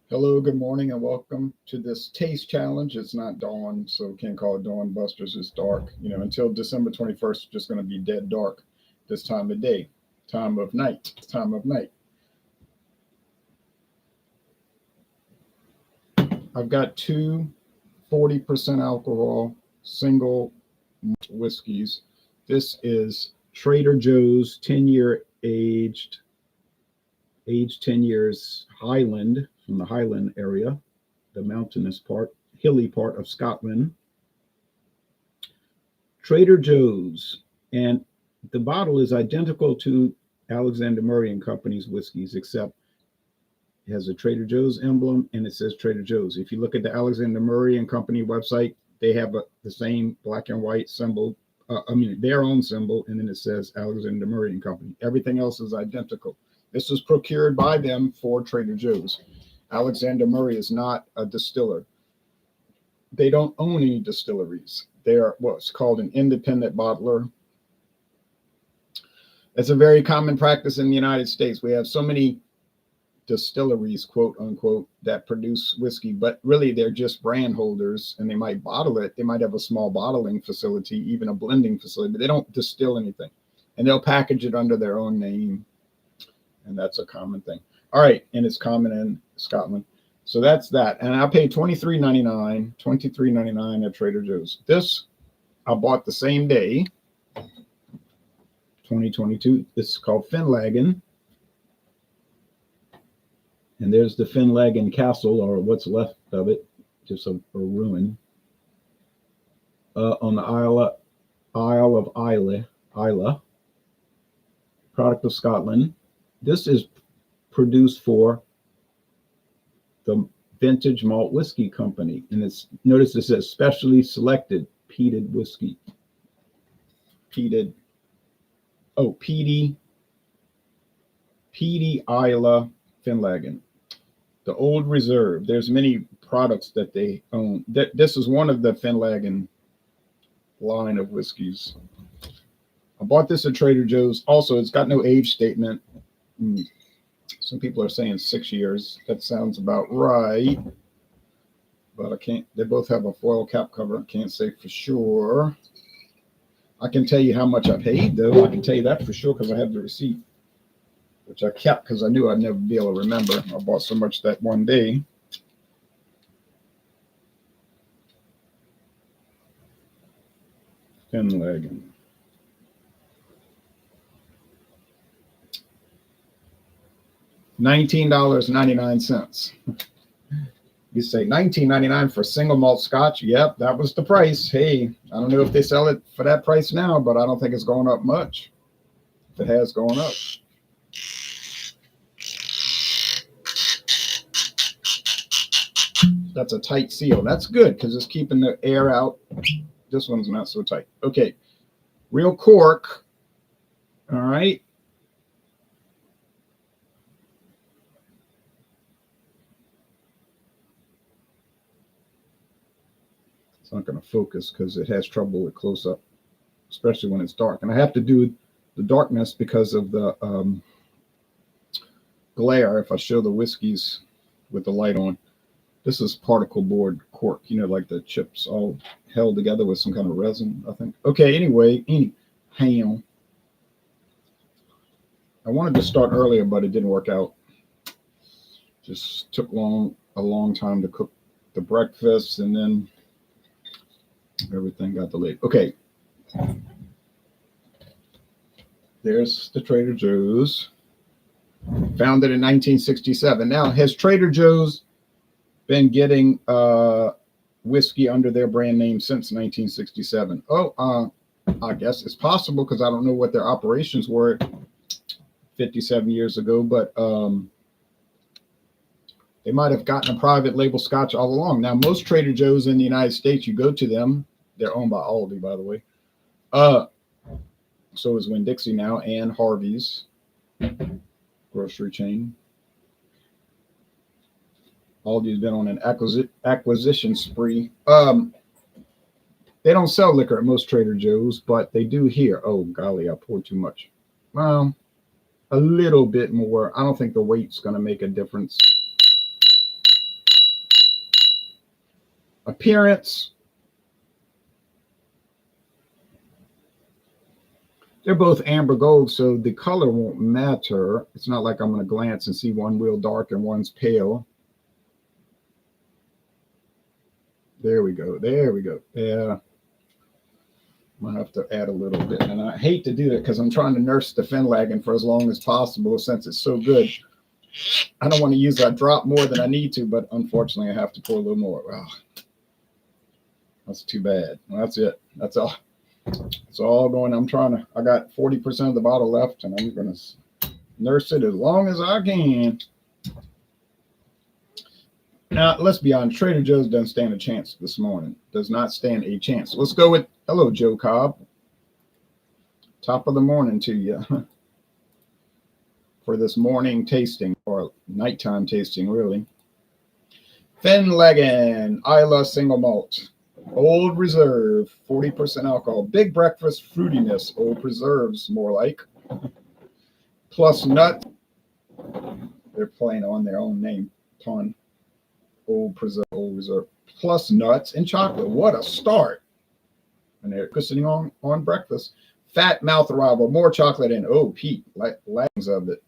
Hello, good morning, and welcome to this taste challenge. It's not dawn, so we can't call it dawn busters. It's dark. Until December 21st, it's just going to be dead dark this time of day, time of night, time of night. I've got two 40% alcohol single malt whiskeys. This is Trader Joe's 10-year aged 10 years Highland from the Highland area, the mountainous part, hilly part of Scotland. Trader Joe's, and the bottle is identical to Alexander Murray and Company's whiskeys, except it has a Trader Joe's emblem and it says Trader Joe's. If you look at the Alexander Murray and Company website, they have the same black and white symbol. Their own symbol, and then it says Alexander Murray and Company. Everything else is identical. This was procured by them for Trader Joe's. Alexander Murray is not a distiller. They don't own any distilleries. They're what's called an independent bottler. It's a very common practice in the United States. We have so many distilleries, quote unquote, that produce whiskey, but really they're just brand holders, and they might bottle it. They might have a small bottling facility, even a blending facility, but they don't distill anything. And they'll package it under their own name. And that's a common thing. All right. And it's common in Scotland. So that's that. And I paid $23.99 at Trader Joe's. This I bought the same day, 2022. This is called Finlaggan. And there's the Finlaggan Castle, or what's left of it, just a ruin, on the Isle of Islay, product of Scotland. This is produced for the Vintage Malt Whisky Company, and it's notice it says specially selected peated whiskey. Peaty Isla Finlaggan. The Old Reserve. There's many products that they own. This is one of the Finlaggan line of whiskeys. I bought this at Trader Joe's. Also, it's got no age statement. Some people are saying 6 years. That sounds about right. But I can't. They both have a foil cap cover. I can't say for sure. I can tell you how much I paid, though. I can tell you that for sure because I have the receipt, which I kept because I knew I'd never be able to remember. I bought so much that one day. Finlaggan. $19.99. You say $19.99 for single malt Scotch? Yep, that was the price. Hey, I don't know if they sell it for that price now, but I don't think it's going up much. If it has gone up. That's a tight seal. That's good because it's keeping the air out. This one's not so tight. Okay, real cork. All right. It's not going to focus because it has trouble with close up, especially when it's dark. And I have to do the darkness because of the glare if I show the whiskeys with the light on. This is particle board cork, like the chips all held together with some kind of resin, I think. Okay, anyhow. I wanted to start earlier, but it didn't work out. Just took a long time to cook the breakfast, and then everything got delayed. Okay. There's the Trader Joe's. Founded in 1967. Now, has Trader Joe's been getting whiskey under their brand name since 1967? I guess it's possible because I don't know what their operations were 57 years ago, but they might have gotten a private label Scotch all along. Now, most Trader Joe's in the United States, you go to them. They're owned by Aldi, by the way. So is Winn-Dixie now, and Harvey's grocery chain. Aldi's been on an acquisition spree. They don't sell liquor at most Trader Joe's, but they do here. Oh, golly, I poured too much. Well, a little bit more. I don't think the weight's going to make a difference. Appearance, they're both amber gold, so the color won't matter. It's not like I'm going to glance and see one real dark and one's pale. There we go. There we go. Yeah. I'm going to have to add a little bit. And I hate to do that because I'm trying to nurse the Finlaggan for as long as possible since it's so good. I don't want to use that drop more than I need to, but unfortunately I have to pour a little more. Wow. That's too bad. Well, that's it. That's all. It's all going. I got 40% of the bottle left, and I'm going to nurse it as long as I can. Now, let's be honest. Trader Joe's doesn't stand a chance this morning. Does not stand a chance. Let's go with, hello, Joe Cobb. Top of the morning to you for this morning tasting, or nighttime tasting, really. Finlaggan Isla Single Malt. Old Reserve, 40% alcohol. Big breakfast fruitiness. Old Preserves, more like. Plus nut. They're playing on their own name. Pun. Old Reserve. Plus nuts and chocolate. What a start. And they're focusing on breakfast. Fat mouth arrival. More chocolate and Pete. Legs of it.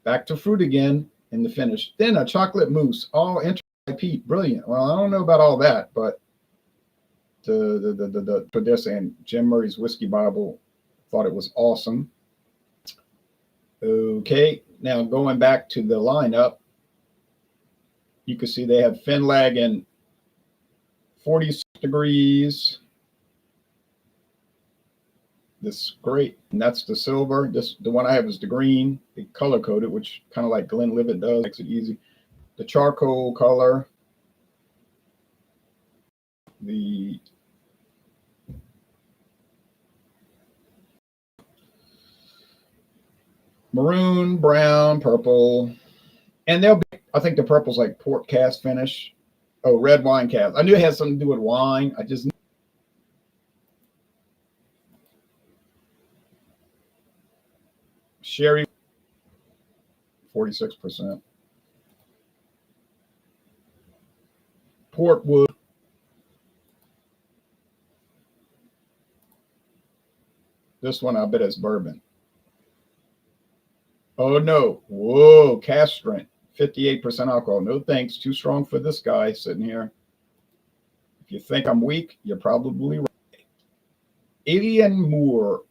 Back to fruit again in the finish. Then a chocolate mousse. All entered by Pete. Brilliant. Well, I don't know about all that, but but they're saying Jim Murray's Whiskey Bible thought it was awesome. Okay, now going back to the lineup, you can see they have Finlaggan 46 degrees. This great, and that's the silver. The one I have is the green, the color coded, which kind of like Glenlivet does, makes it easy. The charcoal color, the maroon, brown, purple, and they'll be, I think the purple's like port cast finish. Oh, red wine cast. I knew it had something to do with wine. I just sherry, 46%. Portwood. This one, I bet it's bourbon. Oh, no. Whoa, cask strength. 58% alcohol. No thanks. Too strong for this guy sitting here. If you think I'm weak, you're probably right. Alien Moor,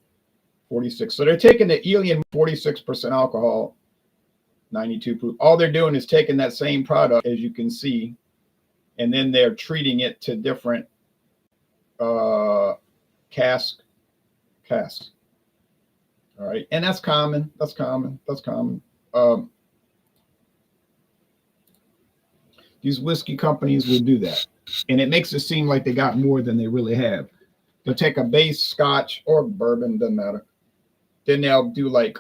46. So they're taking the Alien 46% alcohol, 92 proof. All they're doing is taking that same product, as you can see, and then they're treating it to different casks. All right, and that's common. That's common. That's common. These whiskey companies will do that, and it makes it seem like they got more than they really have. They'll take a base Scotch or bourbon, doesn't matter. Then they'll do like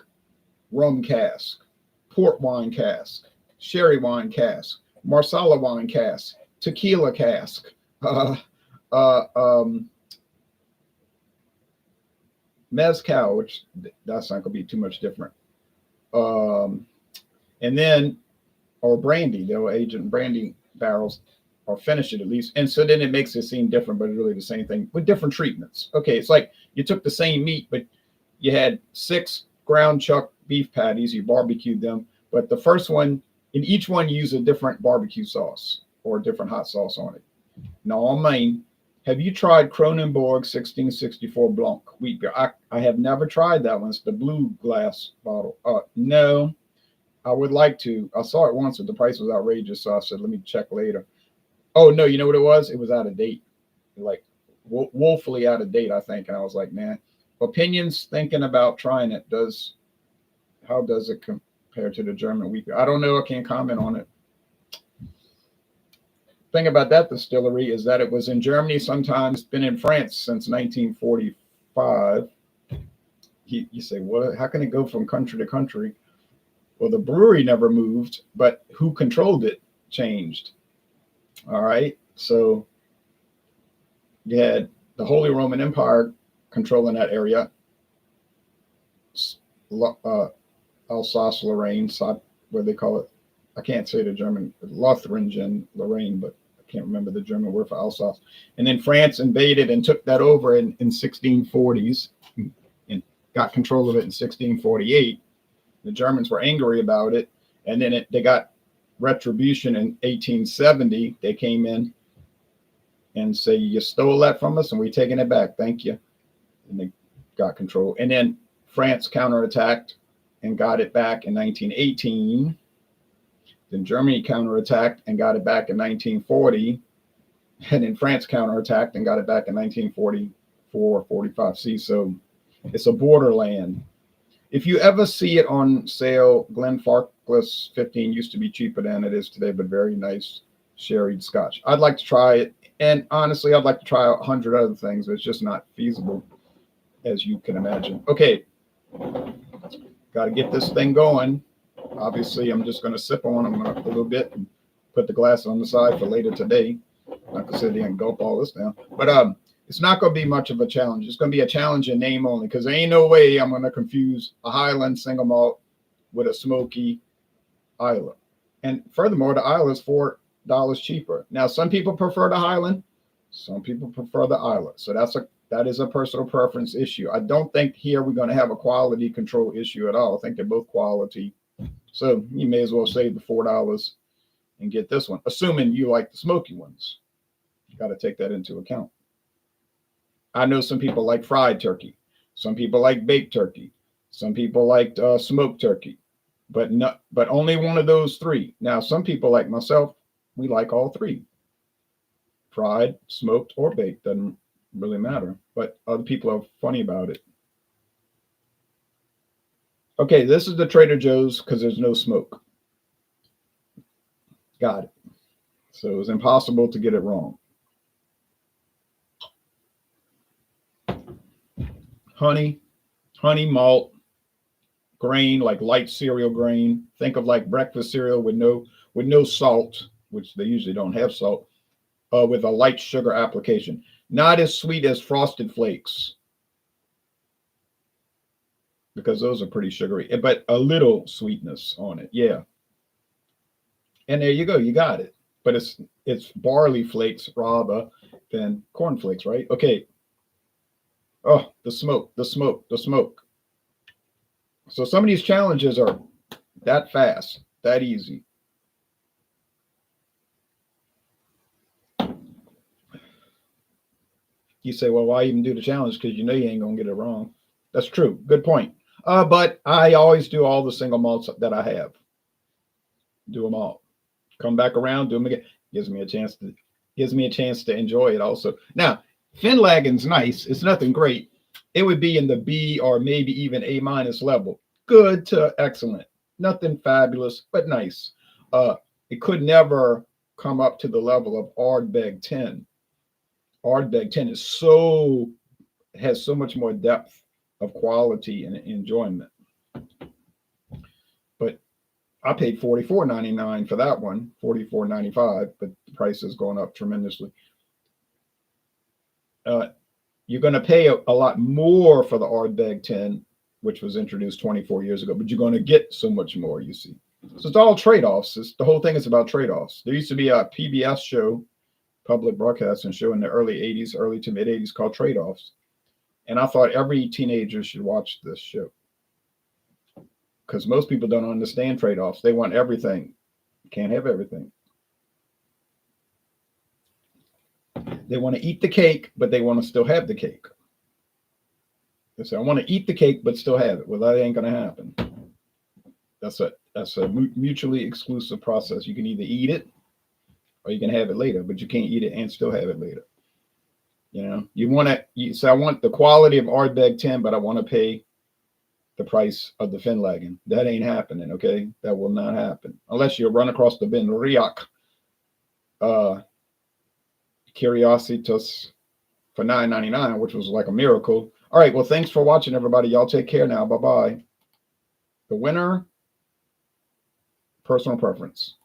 rum cask, port wine cask, sherry wine cask, Marsala wine cask, tequila cask, mezcal, which that's not going to be too much different. And then, or brandy, they'll age in brandy barrels or finish it at least. And so then it makes it seem different, but it's really the same thing with different treatments. Okay, it's like you took the same meat, but you had 6 ground chuck beef patties, you barbecued them, but the first one, in each one, you use a different barbecue sauce or a different hot sauce on it. Now, on mine, have you tried Kronenbourg 1664 Blanc wheat beer? I have never tried that one. It's the blue glass bottle. No, I would like to. I saw it once, but the price was outrageous, so I said, let me check later. Oh, no, you know what it was? It was out of date, like woefully out of date, I think. And I was like, man, opinions thinking about trying it. How does it compare to the German wheat beer? I don't know. I can't comment on it. Thing about that distillery is that it was in Germany sometimes, been in France since 1945. You say, what? How can it go from country to country? Well, the brewery never moved, but who controlled it changed. All right. So you had the Holy Roman Empire controlling that area. Alsace-Lorraine, where they call it, I can't say the German, Lothringen, Lorraine, but I can't remember the German word for Alsace. And then France invaded and took that over in 1640s and got control of it in 1648. The Germans were angry about it, and then they got retribution in 1870. They came in and say, you stole that from us and we're taking it back. Thank you. And they got control. And then France counterattacked and got it back in 1918. Then Germany counterattacked and got it back in 1940. And then France counterattacked and got it back in 1944, 45. See, so it's a borderland. If you ever see it on sale, Glenfarclas 15 used to be cheaper than it is today, but very nice sherried Scotch. I'd like to try it. And honestly, I'd like to try 100 other things. It's just not feasible, as you can imagine. Okay, got to get this thing going. Obviously, I'm just going to sip on them a little bit and put the glass on the side for later today. Not to sit there and gulp all this down. But it's not going to be much of a challenge. It's going to be a challenge in name only, because there ain't no way I'm going to confuse a Highland single malt with a smoky Isla. And furthermore, the Isla is $4 cheaper. Now, some people prefer the Highland, some people prefer the Isla. So that is a personal preference issue. I don't think here we're going to have a quality control issue at all. I think they're both quality. So you may as well save the $4 and get this one, assuming you like the smoky ones. You got to take that into account. I know some people like fried turkey. Some people like baked turkey. Some people like smoked turkey, but only one of those three. Now, some people like myself, we like all three. Fried, smoked, or baked, doesn't really matter. But other people are funny about it. Okay, this is the Trader Joe's because there's no smoke. Got it. So it was impossible to get it wrong. Honey malt, grain, like light cereal grain. Think of like breakfast cereal with no salt, which they usually don't have salt, with a light sugar application. Not as sweet as Frosted Flakes, because those are pretty sugary, but a little sweetness on it. Yeah. And there you go. You got it. But it's barley flakes rather than corn flakes, right? Okay. Oh, the smoke. So some of these challenges are that fast, that easy. You say, well, why even do the challenge? Because you know you ain't going to get it wrong. That's true. Good point. But I always do all the single malts that I have. Do them all. Come back around, do them again. Gives me a chance to enjoy it also. Now, Finlaggan's nice. It's nothing great. It would be in the B or maybe even A- level. Good to excellent. Nothing fabulous, but nice. It could never come up to the level of Ardbeg 10. Ardbeg 10 has so much more depth of quality and enjoyment. But I paid $44.99 for that one, $44.95, but the price has gone up tremendously. You're going to pay a lot more for the Ardbeg 10, which was introduced 24 years ago, but you're going to get so much more, you see. So it's all trade-offs. The whole thing is about trade-offs. There used to be a PBS show, public broadcasting show in the early to mid 80s called Trade-Offs. And I thought every teenager should watch this show, because most people don't understand trade-offs. They want everything. Can't have everything. They want to eat the cake, but they want to still have the cake. They say, I want to eat the cake, but still have it. Well, that ain't going to happen. That's a mutually exclusive process. You can either eat it or you can have it later, but you can't eat it and still have it later. You know, you say, I want the quality of Ardbeg 10, but I want to pay the price of the Finlaggan. That ain't happening, okay? That will not happen. Unless you run across the Ben Riach Curiositas for $9.99, which was like a miracle. All right, well, thanks for watching, everybody. Y'all take care now. Bye-bye. The winner, personal preference.